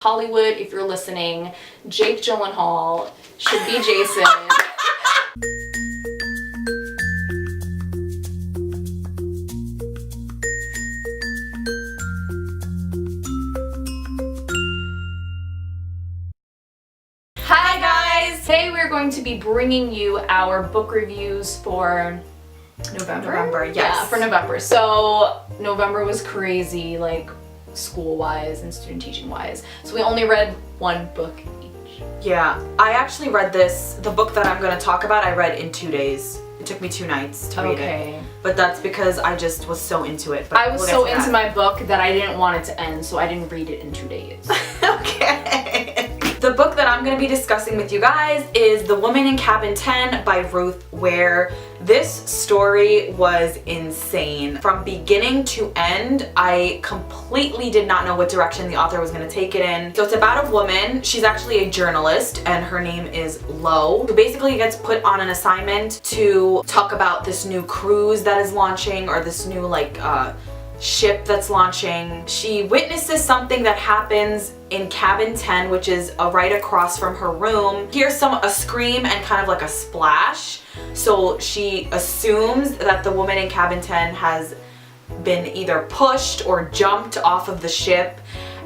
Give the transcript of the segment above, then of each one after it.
Hollywood, if you're listening, Jake Gyllenhaal should be Jason. Hi guys! Today we're going to be bringing you our book reviews for November, yes. Yeah, for November. So November was crazy, like school-wise and student teaching-wise. So we only read one book each. Yeah, I actually read the book that I'm going to talk about, I read in 2 days. It took me 2 nights to read it. But that's because I just was so into it. But I was so into my book that I didn't want it to end, so I didn't read it in 2 days. Okay. The book that I'm going to be discussing with you guys is The Woman in Cabin 10 by Ruth Ware. This story was insane. From beginning to end, I completely did not know what direction the author was going to take it in. So it's about a woman. She's actually a journalist and her name is Lo, who basically gets put on an assignment to talk about this new cruise that is launching, or this new ship that's launching. She witnesses something that happens in cabin 10, which is right across from her room. Hears a scream and kind of like a splash. So she assumes that the woman in cabin 10 has been either pushed or jumped off of the ship.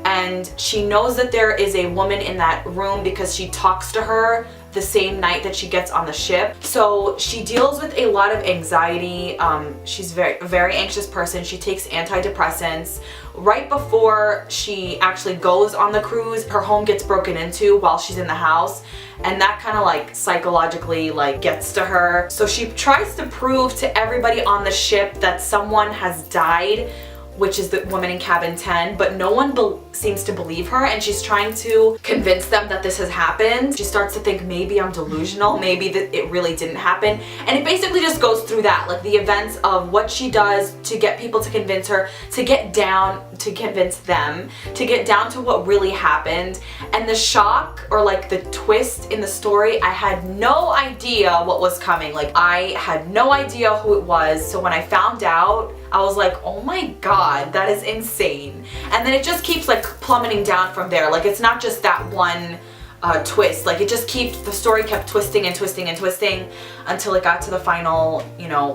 And she knows that there is a woman in that room because she talks to her the same night that she gets on the ship. So she deals with a lot of anxiety. She's a very anxious person. She takes antidepressants. Right before she actually goes on the cruise, her home gets broken into while she's in the house, and that kind of like psychologically gets to her. So she tries to prove to everybody on the ship that someone has died, which is the woman in cabin 10, but no one seems to believe her, and she's trying to convince them that this has happened. She starts to think, maybe I'm delusional, maybe that it really didn't happen. And it basically just goes through that, like the events of what she does to get people to convince her, to convince them, to get down to what really happened. And the shock, or like the twist in the story, I had no idea what was coming. Like, I had no idea who it was. So when I found out, I was like, oh my god, that is insane. And then it just keeps like plummeting down from there. Like, it's not just that one twist. Like, it just keeps, the story kept twisting and twisting and twisting until it got to the final,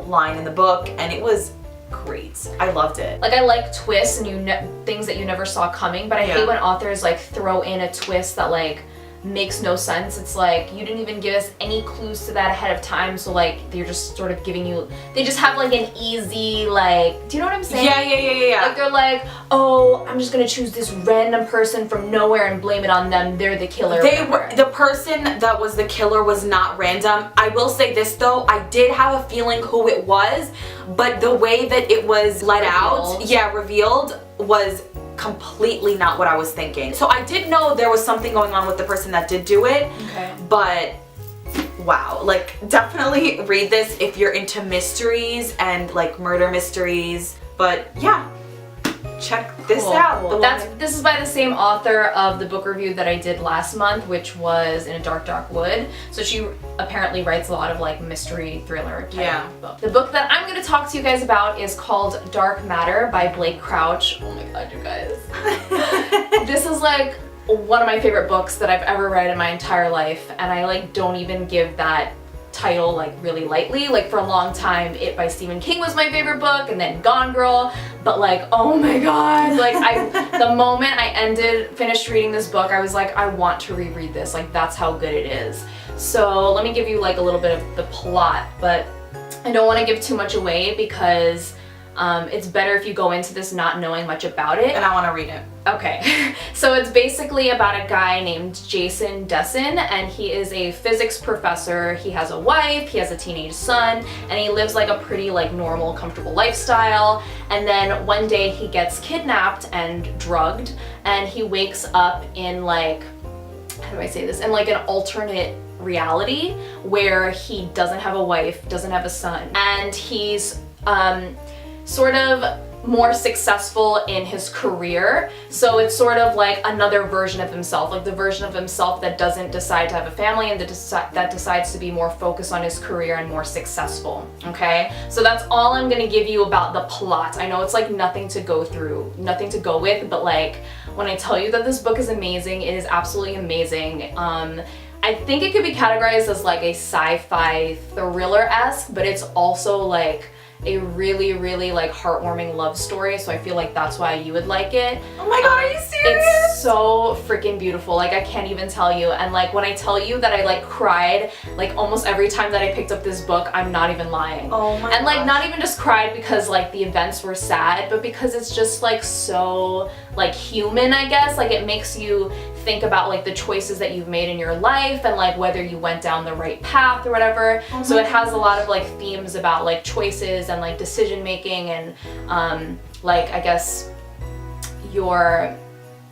line in the book, and it was great. I loved it. Like, I like twists and things that you never saw coming, but I hate when authors throw in a twist that makes no sense. It's like, you didn't even give us any clues to that ahead of time, so they're just sort of giving you, they just have an easy, do you know what I'm saying? Yeah. Like, they're like, oh, I'm just gonna choose this random person from nowhere and blame it on them, they're the killer. The person that was the killer was not random. I will say this though, I did have a feeling who it was, but the way that it was revealed was completely not what I was thinking. So I did know there was something going on with the person that did do it, but wow, definitely read this if you're into mysteries and murder mysteries. But yeah, check this out. Cool. This is by the same author of the book review that I did last month, which was In a Dark, Dark Wood. So she apparently writes a lot of mystery thriller type book. The book that I'm going to talk to you guys about is called Dark Matter by Blake Crouch. Oh my god, you guys. This is one of my favorite books that I've ever read in my entire life, and I don't even give that title really lightly. For a long time, It by Stephen King was my favorite book, and then Gone Girl, but oh my god, the moment I finished reading this book, I was like, I want to reread this. That's how good it is. So let me give you a little bit of the plot, but I don't want to give too much away because it's better if you go into this not knowing much about it. And I want to read it. Okay, so it's basically about a guy named Jason Desson, and he is a physics professor. He has a wife, he has a teenage son, and he lives a pretty normal, comfortable lifestyle. And then one day he gets kidnapped and drugged, and he wakes up in how do I say this? In an alternate reality where he doesn't have a wife, doesn't have a son, and he's sort of more successful in his career. So it's sort of another version of himself, the version of himself that doesn't decide to have a family and that decides to be more focused on his career and more successful. Okay, so that's all I'm gonna give you about the plot. I know it's nothing to go through, nothing to go with, but when I tell you that this book is amazing, it is absolutely amazing. I think it could be categorized as like a sci-fi thriller-esque, but it's also like a really, really like heartwarming love story, so I feel like that's why you would like it. Oh my god, are you serious? It's so freaking beautiful, like I can't even tell you. And like when I tell you that I like cried like almost every time that I picked up this book, I'm not even lying. Oh my And like gosh. not even just cried because like the events were sad, but because it's just like so like human, I guess. Like it makes you think about like the choices that you've made in your life and like whether you went down the right path or whatever. So it has a lot of like themes about like choices and like decision making and like I guess your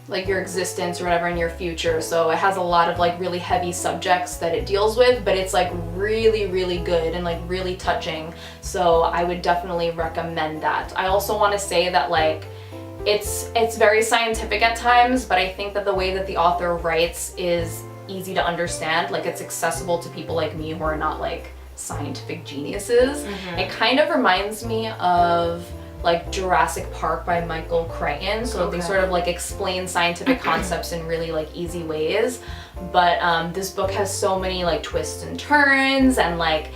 existence or whatever in your future. So it has a lot of like really heavy subjects that it deals with, but it's like really, really good and like really touching. So I would definitely recommend that. I also want to say that like it's very scientific at times, but I think that the way that the author writes is easy to understand. Like it's accessible to people like me who are not like scientific geniuses. It kind of reminds me of like Jurassic Park by Michael Crichton. So they sort of like explain scientific concepts in really like easy ways. But this book has so many like twists and turns, and like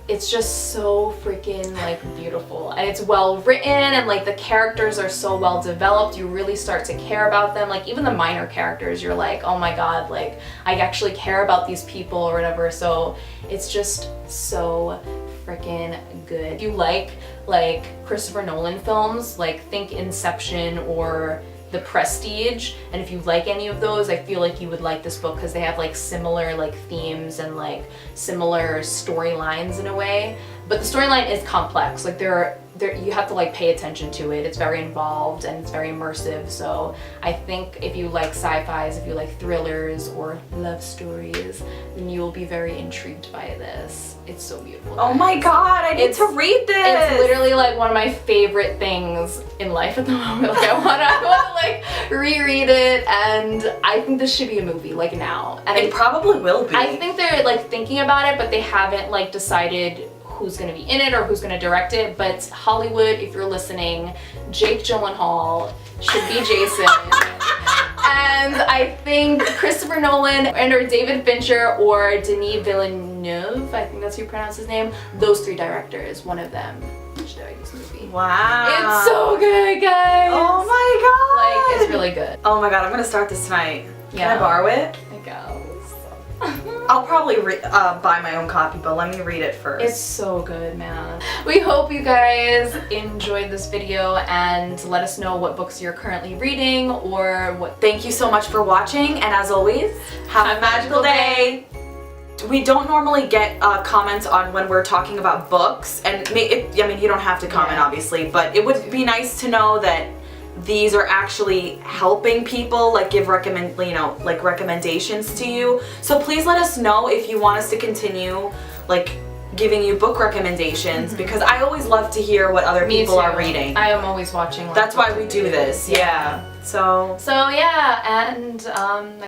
it's just so freaking like beautiful, and it's well written, and like the characters are so well developed. You really start to care about them. Like even the minor characters, you're like, oh my god, like I actually care about these people or whatever. So it's just so freaking good. If you like Christopher Nolan films, like think Inception or The Prestige, and if you like any of those, I feel like you would like this book because they have like similar like themes and like similar storylines in a way. But the storyline is complex. Like there you have to like pay attention to it. It's very involved and it's very immersive. So I think if you like sci-fis, if you like thrillers or love stories, then you will be very intrigued by this. It's so beautiful. Oh my god, I need to read this. It's literally like one of my favorite things in life at the moment. Like I wanna like reread it, and I think this should be a movie like now. And it probably will be. I think they're like thinking about it, but they haven't like decided who's gonna be in it or who's gonna direct it. But Hollywood, if you're listening, Jake Gyllenhaal should be Jason. And I think Christopher Nolan and or David Fincher or Denis Villeneuve, I think that's how you pronounce his name, those three directors, one of them should direct this movie. Wow. It's so good, guys. Oh my god. Like, it's really good. Oh my god, I'm gonna start this tonight. Yeah. Can I borrow it? I guess. I'll probably buy my own copy, but let me read it first. It's so good, man. We hope you guys enjoyed this video, and let us know what books you're currently reading or what. Thank you so much for watching, and as always, have a magical day. We don't normally get comments on when we're talking about books, and I mean, you don't have to comment, obviously, but it would be nice to know that these are actually helping people, like give recommendations to you. So please let us know if you want us to continue like giving you book recommendations, because I always love to hear what other people are reading. I am always watching. That's why we do this. Yeah. So yeah, and I